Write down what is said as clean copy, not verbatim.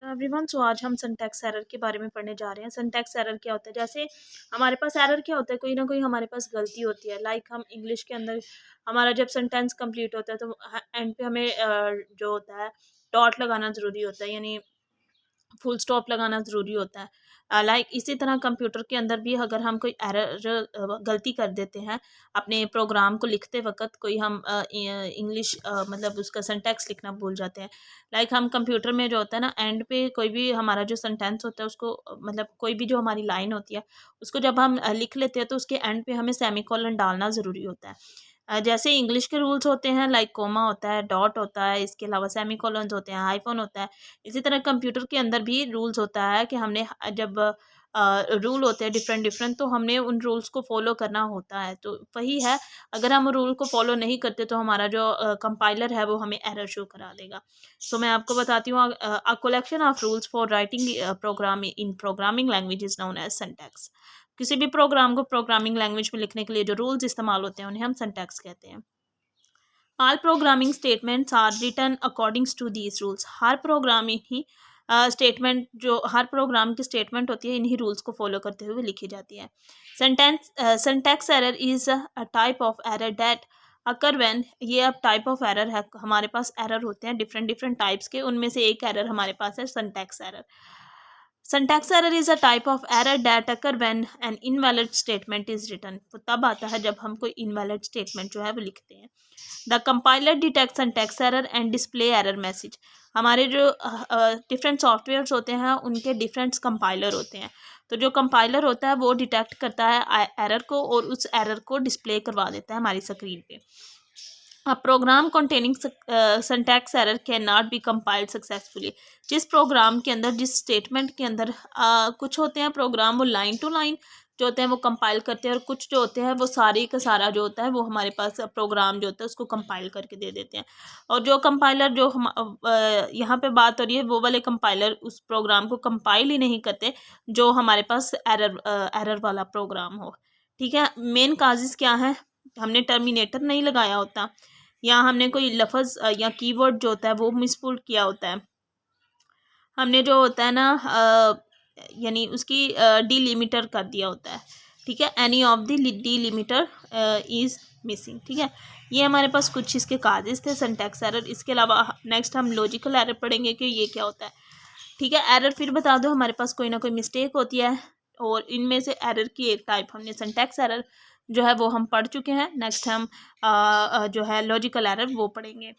Everyone, सो आज हम syntax error के बारे में पढ़ने जा रहे हैं। सिंटैक्स एरर क्या होता है? जैसे हमारे पास एरर क्या होता है, कोई ना कोई हमारे पास गलती होती है। लाइक हम इंग्लिश के अंदर हमारा जब सेंटेंस कंप्लीट होता है तो एंड पे हमें जो होता है डॉट लगाना ज़रूरी होता है, यानी फुल स्टॉप लगाना ज़रूरी होता है। लाइक इसी तरह कंप्यूटर के अंदर भी अगर हम कोई एरर गलती कर देते हैं अपने प्रोग्राम को लिखते वक्त, कोई हम इंग्लिश मतलब उसका सिंटैक्स लिखना भूल जाते हैं। लाइक हम कंप्यूटर में जो होता है ना, एंड पे कोई भी हमारा जो सेंटेंस होता है उसको मतलब कोई भी जो हमारी लाइन होती है उसको जब हम लिख लेते हैं तो उसके एंड पे हमें सेमीकोलन डालना ज़रूरी होता है। जैसे इंग्लिश के रूल्स होते हैं, लाइक कोमा होता है, डॉट होता है, इसके अलावा सेमीकोलंस होते हैं, हाइफन होता है। इसी तरह कंप्यूटर के अंदर भी रूल्स होता है कि हमने जब रूल होते हैं डिफरेंट डिफरेंट, तो हमने उन रूल्स को फॉलो करना होता है। तो वही है, अगर हम रूल को फॉलो नहीं करते तो हमारा जो कंपाइलर है वो हमें एरर शो करा देगा। सो मैं आपको बताती हूँ, a collection of rules for writing program in programming language is known as syntax. किसी भी प्रोग्राम को प्रोग्रामिंग लैंग्वेज में लिखने के लिए जो रूल्स इस्तेमाल होते हैं उन्हें हम सिंटैक्स कहते हैं। All programming statements are written accordings to these rules. हर प्रोग्रामिंग ही स्टेटमेंट जो हर प्रोग्राम की स्टेटमेंट होती है इन्हीं रूल्स को फॉलो करते हुए लिखी जाती है। Syntax error is a type of error that occur when, ये अब टाइप ऑफ एरर है, हमारे पास एरर होते हैं डिफरेंट डिफरेंट टाइप्स के, उनमें से एक एरर हमारे पास है syntax error. Syntax error is a type of error that occur when an invalid statement is written. वो तब आता है जब हम कोई इनवैलिड स्टेटमेंट जो है वो लिखते हैं। The compiler detect syntax error and display error message. हमारे जो डिफरेंट सॉफ्टवेयर्स होते हैं उनके डिफरेंट कंपाइलर होते हैं। तो जो कंपाइलर होता है वो डिटेक्ट करता है एरर को और उस एरर को डिस्प्ले करवा देता है हमारी स्क्रीन पे। A program containing syntax error cannot be compiled successfully। जिस प्रोग्राम के अंदर, जिस स्टेटमेंट के अंदर कुछ होते हैं प्रोग्राम वो लाइन टू लाइन जो होते हैं वो कंपाइल करते हैं, और कुछ जो होते हैं वो सारे का सारा जो होता है वो हमारे पास प्रोग्राम जो होता है उसको कंपाइल करके दे देते हैं। और जो कंपाइलर जो हम यहाँ पे बात हो रही है वो वाले कंपाइलर उस प्रोग्राम को कंपाइल ही नहीं करते जो हमारे पास एरर वाला प्रोग्राम हो। ठीक है, मेन काजेस क्या है, हमने टर्मिनेटर नहीं लगाया होता, या हमने कोई लफ्ज़ या कीवर्ड जो होता है वो मिसपुट किया होता है, हमने जो होता है ना यानी उसकी डिलिमिटर कर दिया होता है। ठीक है, any of the delimiter is missing. ठीक है, ये हमारे पास कुछ इसके काजेस थे सिंटैक्स एरर। इसके अलावा नेक्स्ट हम लॉजिकल एरर पढ़ेंगे कि ये क्या होता है। ठीक है, एरर फिर बता दो, हमारे पास कोई ना कोई मिस्टेक होती है और इनमें से एरर की एक टाइप हमने सिंटैक्स एरर जो है वो हम पढ़ चुके हैं। नेक्स्ट हम जो है लॉजिकल एरर वो पढ़ेंगे।